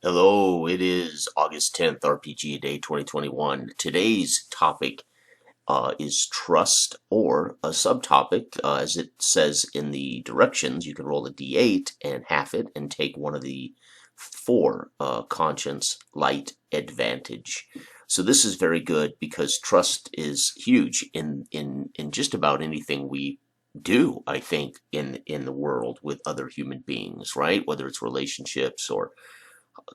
Hello, it is August 10th, RPG Day 2021. Today's topic is trust, or a subtopic, as it says in the directions. You can roll a d8 and half it and take one of the four conscience, light, advantage. So this is very good because trust is huge in just about anything we do, I think, in the world with other human beings, right? Whether it's relationships or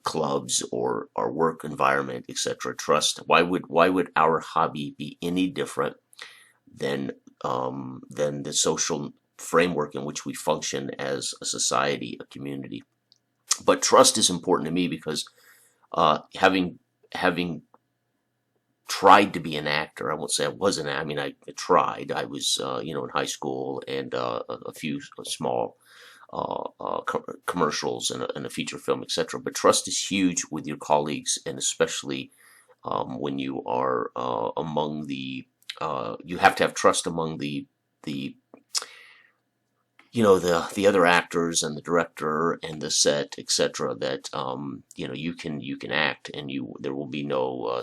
clubs or our work environment, etc. Trust. Why would our hobby be any different than than the social framework in which we function as a society, a community? But trust is important to me because having tried to be an actor, I won't say I wasn't. I mean, I tried. I was in high school and a few small commercials and a feature film, etc. But trust is huge with your colleagues, and especially when you are among the. You have to have trust among the the other actors and the director and the set, etc. That you can act, and there will be no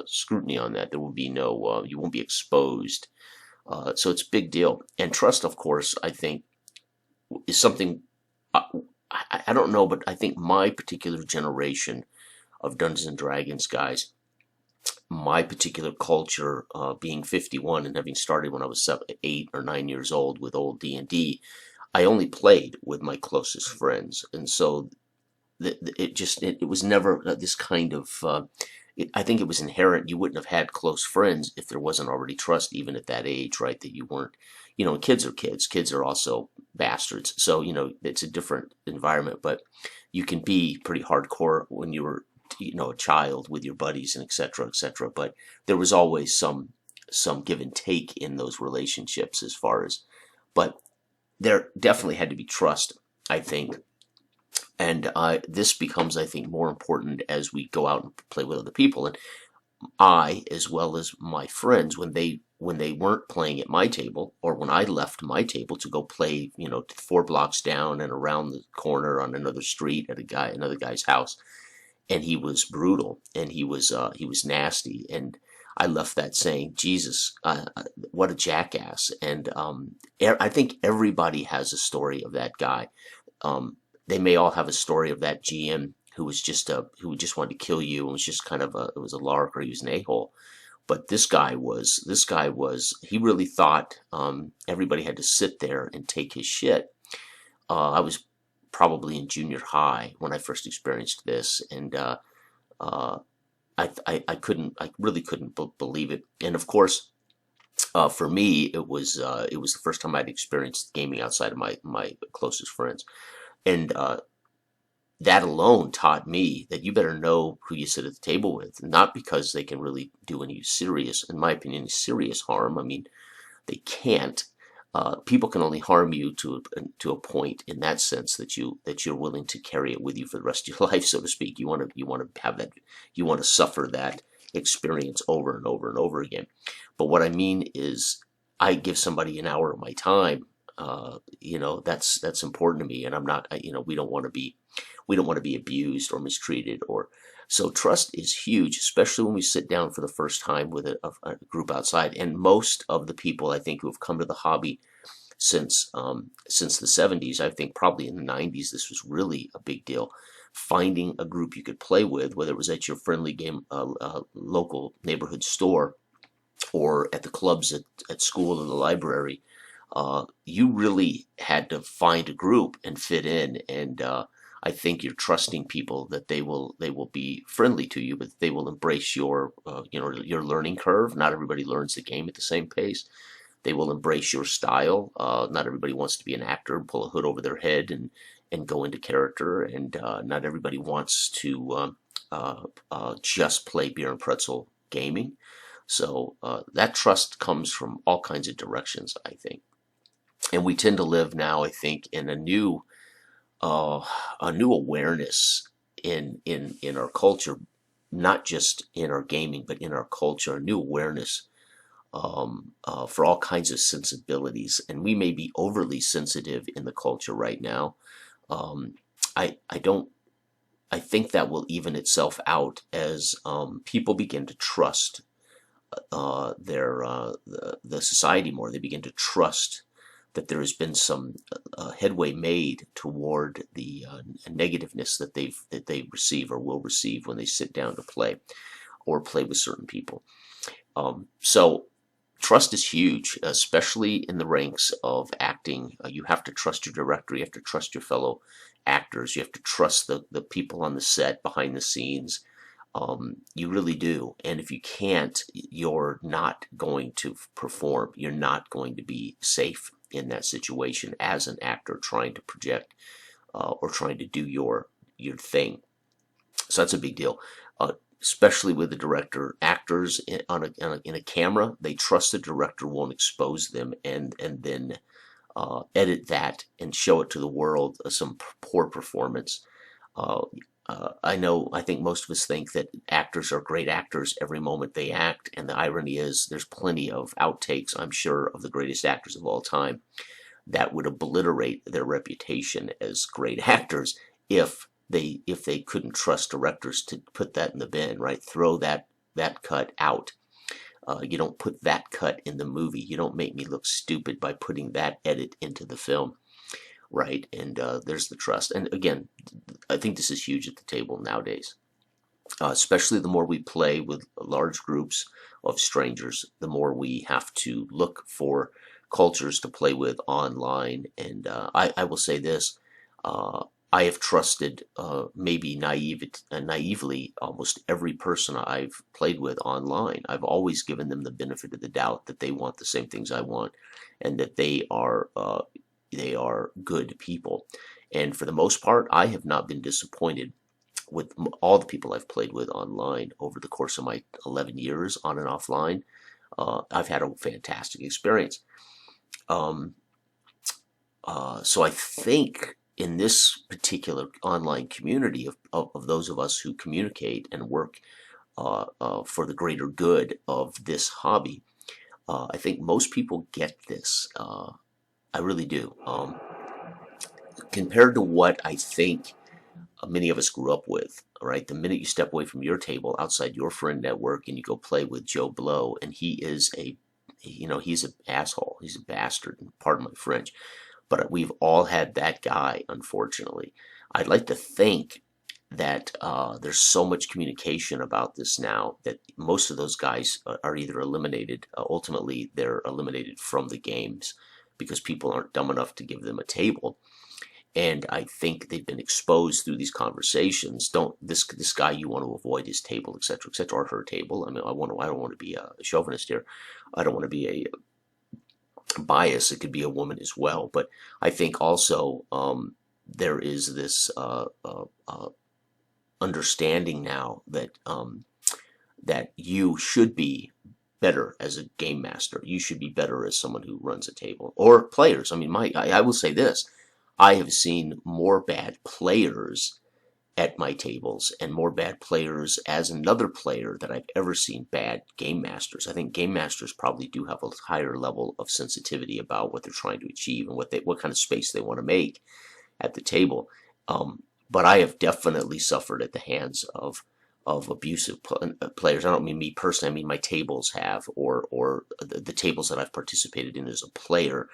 scrutiny on that. There will be no you won't be exposed. So it's a big deal. And trust, of course, I think is something uh, I don't know, but I think my particular generation of Dungeons and Dragons guys, my particular culture, being 51 and having started when I was 8 or 9 years old with old D&D, I only played with my closest friends, and so it was never this kind of. I think it was inherent. You wouldn't have had close friends if there wasn't already trust, even at that age, right? That you weren't, kids are kids. Kids are also bastards. So, it's a different environment, but you can be pretty hardcore when you were, a child with your buddies and et cetera, et cetera. But there was always some give and take in those relationships as far as, but there definitely had to be trust, I think. And this becomes, I think, more important as we go out and play with other people. And I, as well as my friends, when they weren't playing at my table, or when I left my table to go play, 4 blocks down and around the corner on another street at another guy's house, and he was brutal and he was nasty, and I left that saying, Jesus, what a jackass. And I think everybody has a story of that guy. They may all have a story of that GM who just wanted to kill you and was just kind of it was a lark, or he was an a-hole. But this guy was he really thought everybody had to sit there and take his shit. I was probably in junior high when I first experienced this, and uh, I really couldn't believe it. And of course, for me, it was the first time I'd experienced gaming outside of my closest friends, and that alone taught me that you better know who you sit at the table with, not because they can really do any serious, in my opinion, serious harm. I mean, they can't. People can only harm you to a point, in that sense, that you're willing to carry it with you for the rest of your life, so to speak. You want to have that. You want to suffer that experience over and over and over again. But what I mean is, I give somebody an hour of my time. That's important to me, and I'm not. We don't want to be abused or mistreated, or so trust is huge, especially when we sit down for the first time with a group outside. And most of the people, I think, who have come to the hobby since the 70s, I think probably in the 90s, this was really a big deal. Finding a group you could play with, whether it was at your friendly game local neighborhood store, or at the clubs at school or the library, you really had to find a group and fit in. And I think you're trusting people that they will be friendly to you, but they will embrace your learning curve. Not everybody learns the game at the same pace. They will embrace your style. Not everybody wants to be an actor and pull a hood over their head and go into character, and not everybody wants to just play beer and pretzel gaming. So that trust comes from all kinds of directions, I think. And we tend to live now, I think, in uh, a new awareness in our culture, not just in our gaming, but in our culture, a new awareness for all kinds of sensibilities. And we may be overly sensitive in the culture right now. Um, I don't I think that will even itself out as people begin to trust the society more. They begin to trust that there has been some headway made toward the negativeness that they receive or will receive when they sit down to play or play with certain people. So trust is huge, especially in the ranks of acting. You have to trust your director. You have to trust your fellow actors. You have to trust the people on the set, behind the scenes. You really do. And if you can't, you're not going to perform. You're not going to be safe in that situation as an actor trying to project or trying to do your thing. So that's a big deal. Especially with the director. Actors in a camera, they trust the director won't expose them and then edit that and show it to the world some poor performance. I think most of us think that actors are great actors every moment they act, and the irony is there's plenty of outtakes, I'm sure, of the greatest actors of all time that would obliterate their reputation as great actors if they couldn't trust directors to put that in the bin, right? Throw that cut out. You don't put that cut in the movie. You don't make me look stupid by putting that edit into the film, right? And there's the trust. And again, I think this is huge at the table nowadays. Especially the more we play with large groups of strangers, the more we have to look for cultures to play with online. And I will say this, I have trusted maybe naively almost every person I've played with online. I've always given them the benefit of the doubt that they want the same things I want and that they are good people. And for the most part, I have not been disappointed with all the people I've played with online over the course of my 11 years on and offline. I've had a fantastic experience. So I think in this particular online community of those of us who communicate and work for the greater good of this hobby, I think most people get this. I really do. Compared to what I think many of us grew up with, right? The minute you step away from your table outside your friend network and you go play with Joe Blow, and he is he's an asshole. He's a bastard, pardon my French. But we've all had that guy, unfortunately. I'd like to think that there's so much communication about this now that most of those guys are either eliminated. Ultimately, they're eliminated from the games because people aren't dumb enough to give them a table. And I think they've been exposed through these conversations. This guy, you want to avoid his table, etc., or her table. I mean, I don't want to be a chauvinist here. I don't want to be a bias. It could be a woman as well. But I think also there is this understanding now that that you should be better as a game master. You should be better as someone who runs a table or players. I mean, I will say this. I have seen more bad players at my tables and more bad players as another player than I've ever seen bad game masters. I think game masters probably do have a higher level of sensitivity about what they're trying to achieve and what kind of space they want to make at the table. But I have definitely suffered at the hands of abusive players. I don't mean me personally. I mean my tables have, or the tables that I've participated in as a player.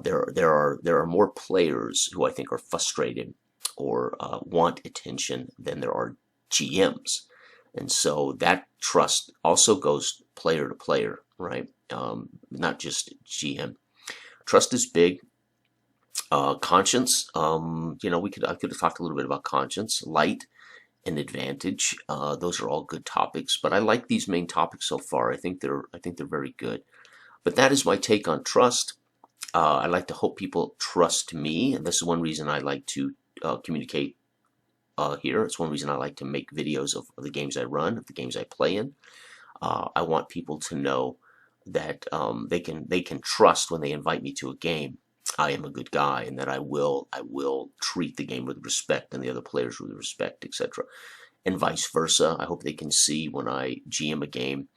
There are more players who I think are frustrated or want attention than there are GMs, and so that trust also goes player to player, right? Not just GM. Trust is big. Conscience. I could have talked a little bit about conscience, light, and advantage. Those are all good topics, but I like these main topics so far. I think they're very good. But that is my take on trust. I like to hope people trust me, and this is one reason I like to communicate here. It's one reason I like to make videos of the games I run, of the games I play in. I want people to know that they can trust when they invite me to a game. I am a good guy, and that I will treat the game with respect and the other players with respect, etc. And vice versa. I hope they can see when I GM a game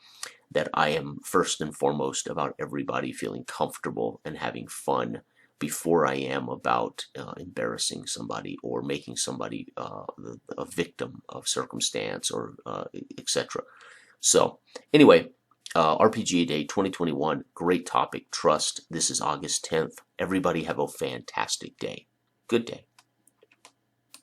that I am first and foremost about everybody feeling comfortable and having fun before I am about embarrassing somebody or making somebody a victim of circumstance or etc. So anyway, RPGA Day 2021, great topic, trust. This is August 10th. Everybody have a fantastic day. Good day.